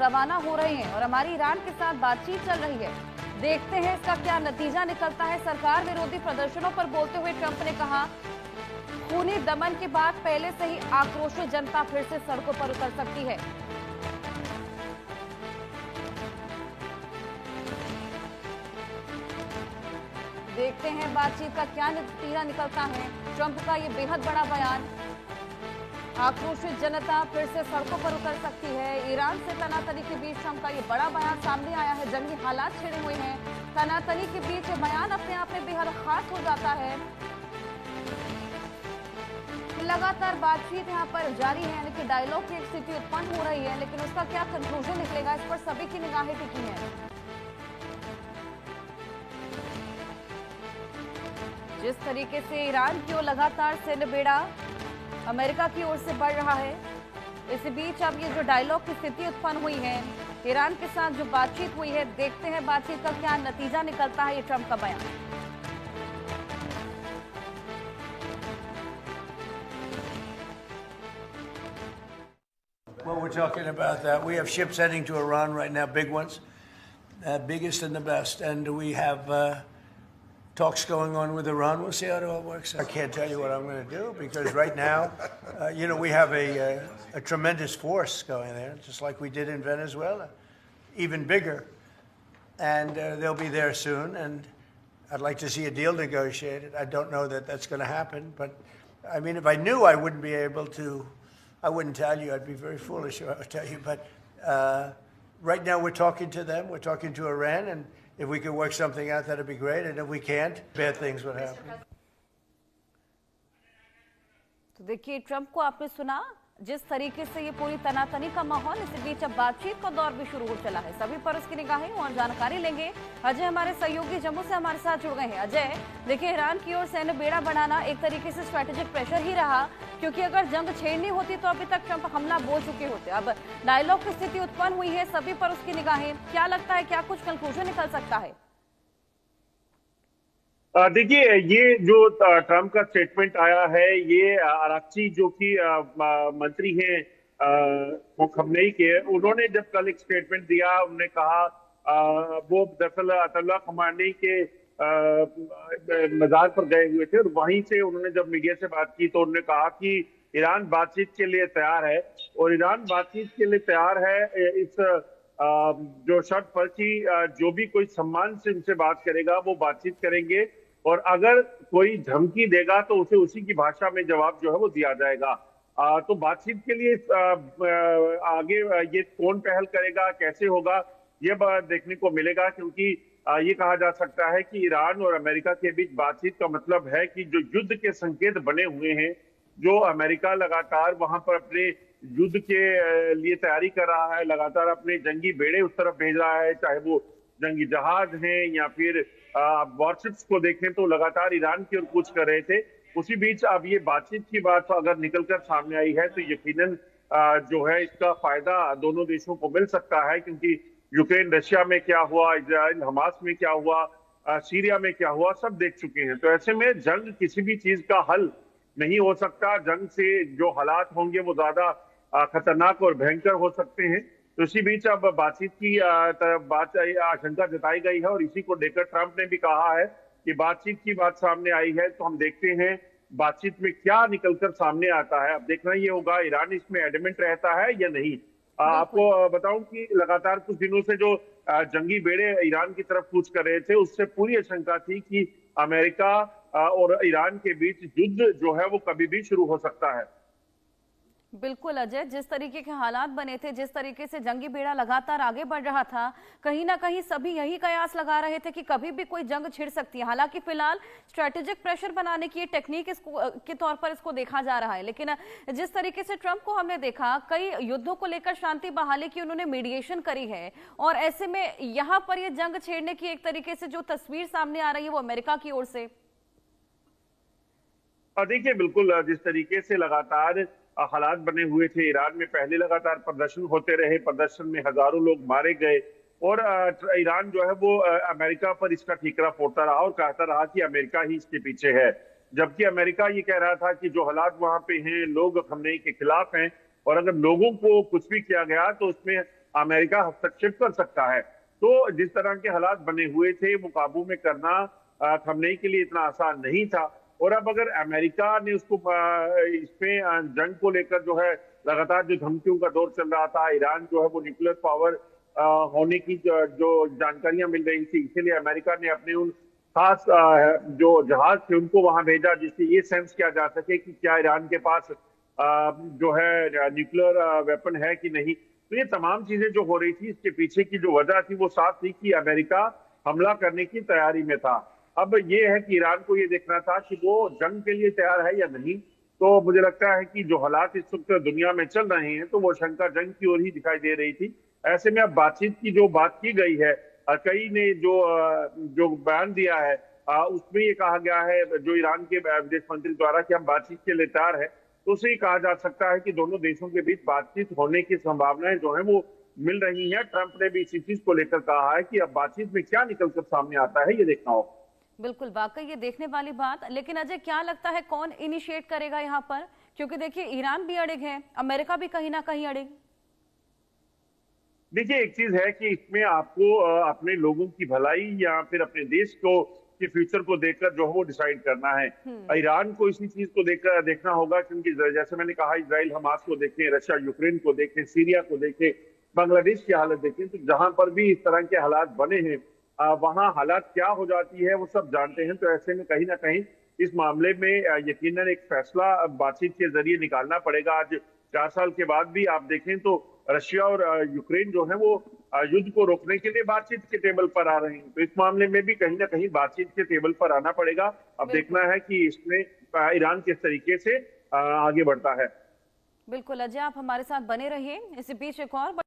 रवाना हो रहे हैं और हमारी ईरान के साथ बातचीत चल रही है। देखते हैं इसका क्या नतीजा निकलता है। सरकार विरोधी प्रदर्शनों पर बोलते हुए ट्रंप ने कहा, खूनी दमन के बाद पहले से ही आक्रोशित जनता फिर से सड़कों पर उतर सकती है। देखते हैं बातचीत का क्या नतीजा निकलता है। ट्रंप का ये बेहद बड़ा बयान, आक्रोशित जनता फिर से सड़कों पर उतर सकती है। ईरान से तनातनी के बीच ट्रंप का ये बड़ा बयान सामने आया है। जंगी हालात छिड़े हुए हैं, तनातनी के बीच ये बयान अपने आप में बेहद खास हो जाता है। लगातार बातचीत यहाँ पर जारी है, यानी कि डायलॉग की एक स्थिति उत्पन्न हो रही है, लेकिन उसका क्या कंक्लूजन निकलेगा, इस पर सभी की निगाहें टिकी हैं। जिस तरीके से ईरान की ओर लगातार सैन्य बेड़ा अमेरिका की ओर से बढ़ रहा है, इसी बीच अब ये जो डायलॉग की स्थिति उत्पन्न हुई है, ईरान के साथ जो बातचीत हुई है, देखते हैं बातचीत का क्या नतीजा निकलता है। ये ट्रंप का बयान। Well, we're talking about that. We have ships heading to Iran right now, big ones, biggest and the best, and we have talks going on with Iran. We'll see how it all works out. I can't tell you what I'm going to do because right now, we have a tremendous force going there, just like we did in Venezuela, even bigger, and they'll be there soon. And I'd like to see a deal negotiated. I don't know that that's going to happen, but I mean, if I knew, I wouldn't be able to. I wouldn't tell you. I'd be very foolish if I would tell you. But right now, we're talking to them. We're talking to Iran, and if we could work something out, that'd be great. And if we can't, bad things would happen. तो देखिए, Trump को आपने सुना, जिस तरीके से ये पूरी तनातनी का माहौल, इसी बीच अब बातचीत का दौर भी शुरू हो चला है। सभी पर उसकी निगाहें और जानकारी लेंगे। अजय हमारे सहयोगी जम्मू से हमारे साथ जुड़ गए हैं। अजय, देखिए, ईरान की ओर सैन्य बेड़ा बढ़ाना एक तरीके से स्ट्रैटेजिक प्रेशर ही रहा, क्योंकि अगर जंग छेड़नी होती तो अभी तक ट्रंप हमला बोल चुके होते। अब डायलॉग की स्थिति उत्पन्न हुई है, सभी पर उसकी निगाहें। क्या लगता है, क्या कुछ कंक्लूजन निकल सकता है? देखिए, ये जो ट्रंप का स्टेटमेंट आया है, ये आराक्ची जो कि मंत्री हैं खमनेई के, उन्होंने जब कल एक स्टेटमेंट दिया, उन्होंने कहा वो दरअसल अयतुल्लाह खमेनी के मज़ार पर गए हुए थे और वहीं से उन्होंने जब मीडिया से बात की तो उन्होंने कहा कि ईरान बातचीत के लिए तैयार है और ईरान बातचीत के लिए तैयार है इस जो शर्त पर कि जो भी कोई सम्मान से उनसे बात करेगा वो बातचीत करेंगे और अगर कोई धमकी देगा तो उसे उसी की भाषा में जवाब जो है वो दिया जाएगा। तो बातचीत के लिए आगे ये कौन पहल करेगा, कैसे होगा, ये बात देखने को मिलेगा, क्योंकि ये कहा जा सकता है कि ईरान और अमेरिका के बीच बातचीत का मतलब है कि जो युद्ध के संकेत बने हुए हैं, जो अमेरिका लगातार वहां पर अपने युद्ध के लिए तैयारी कर रहा है, लगातार अपने जंगी बेड़े उस तरफ भेज रहा है, चाहे वो जंगी जहाज हैं या फिर वॉरशिप्स को देखें तो लगातार ईरान की ओर कूच कर रहे थे। उसी बीच अब ये बातचीत की बात अगर निकलकर सामने आई है तो यकीनन जो है इसका फायदा दोनों देशों को मिल सकता है, क्योंकि यूक्रेन रशिया में क्या हुआ, इजराइल हमास में क्या हुआ, सीरिया में क्या हुआ, सब देख चुके हैं। तो ऐसे में जंग किसी भी चीज का हल नहीं हो सकता। जंग से जो हालात होंगे वो ज्यादा खतरनाक और भयंकर हो सकते हैं। तो इसी बीच अब बातचीत की बात आशंका जताई गई है और इसी को लेकर ट्रंप ने भी कहा है कि बातचीत की बात सामने आई है, तो हम देखते हैं बातचीत में क्या निकलकर सामने आता है। अब देखना ये होगा ईरान इसमें एडमेंट रहता है या नहीं। आपको बताऊं कि लगातार कुछ दिनों से जो जंगी बेड़े ईरान की तरफ कूच कर रहे थे, उससे पूरी आशंका थी कि अमेरिका और ईरान के बीच युद्ध जो है वो कभी भी शुरू हो सकता है। बिल्कुल अजय, जिस तरीके के हालात बने थे, जिस तरीके से जंगी बेड़ा लगातार आगे बढ़ रहा था, कहीं ना कहीं सभी यही कयास लगा रहे थे कि कभी भी कोई जंग छिड़ सकती है। हालांकि फिलहाल स्ट्रेटेजिक प्रेशर बनाने की टेक्निक के तौर पर इसको देखा जा रहा है, लेकिन जिस तरीके से ट्रंप को हमने देखा, कई युद्धों को लेकर शांति बहाली की उन्होंने मीडिएशन करी है और ऐसे में यहाँ पर यह जंग छेड़ने की एक तरीके से जो तस्वीर सामने आ रही है वो अमेरिका की ओर से। देखिए, बिल्कुल जिस तरीके से लगातार हालात बने हुए थे, ईरान में पहले लगातार प्रदर्शन होते रहे, प्रदर्शन में हजारों लोग मारे गए और ईरान जो है वो अमेरिका पर इसका ठीकरा फोड़ता रहा और कहता रहा कि अमेरिका ही इसके पीछे है, जबकि अमेरिका ये कह रहा था कि जो हालात वहां पे हैं, लोग खमेनी के खिलाफ हैं और अगर लोगों को कुछ भी किया गया तो उसमें अमेरिका हस्तक्षेप कर सकता है। तो जिस तरह के हालात बने हुए थे वो काबू में करना खamenei के लिए इतना आसान नहीं था। और अब अगर अमेरिका ने उसको इसमें जंग को लेकर जो है लगातार जो धमकियों का दौर चल रहा था, ईरान जो है वो न्यूक्लियर पावर होने की जो जानकारियां मिल रही थी, इसीलिए अमेरिका ने अपने उन खास जो जहाज थे उनको वहां भेजा जिससे ये सेंस किया जा सके कि क्या ईरान के पास जो है न्यूक्लियर वेपन है कि नहीं। तो ये तमाम चीजें जो हो रही थी इसके पीछे की जो वजह थी वो साफ थी कि अमेरिका हमला करने की तैयारी में था। अब ये है कि ईरान को ये देखना था कि वो जंग के लिए तैयार है या नहीं। तो मुझे लगता है कि जो हालात इस वक्त दुनिया में चल रहे हैं तो वो शंका जंग की ओर ही दिखाई दे रही थी। ऐसे में अब बातचीत की जो बात की गई है, कई ने जो बयान दिया है उसमें ये कहा गया है जो ईरान के विदेश मंत्री द्वारा कि हम बातचीत के लिए तैयार है। तो उससे ये कहा जा सकता है कि दोनों देशों के बीच बातचीत होने की संभावनाएं जो है वो मिल रही हैं। ट्रंप ने भी इसी चीज को लेकर कहा है कि अब बातचीत में क्या निकलकर सामने आता है ये देखना होगा। बिल्कुल, वाकई ये देखने वाली बात। लेकिन अजय, क्या लगता है कौन इनिशिएट करेगा यहाँ पर? क्योंकि देखिए ईरान भी अड़िग है, अमेरिका भी कहीं ना कहीं अड़िग। देखिए एक चीज है कि इसमें आपको अपने लोगों की भलाई या फिर अपने देश को के फ्यूचर को देखकर जो है वो डिसाइड करना है। ईरान को इसी चीज को देखकर देखना होगा क्योंकि जैसे मैंने कहा इजराइल हमास को देखें, रशिया यूक्रेन को देखें, सीरिया को देखें, बांग्लादेश की हालत देखें, तो जहां पर भी इस तरह के हालात बने हैं वहां हालात क्या हो जाती है वो सब जानते हैं। तो ऐसे में कहीं ना कहीं इस मामले में यकीनन एक फैसला बातचीत के जरिए निकालना पड़ेगा। आज 4 साल के बाद भी आप देखें तो रशिया और यूक्रेन जो है वो युद्ध को रोकने के लिए बातचीत के टेबल पर आ रहे हैं। तो इस मामले में भी कहीं ना कहीं बातचीत के टेबल पर आना पड़ेगा। अब देखना है कि इसमें ईरान किस तरीके से आगे बढ़ता है। बिल्कुल अजय, आप हमारे साथ बने रहिए। इसी बीच एक और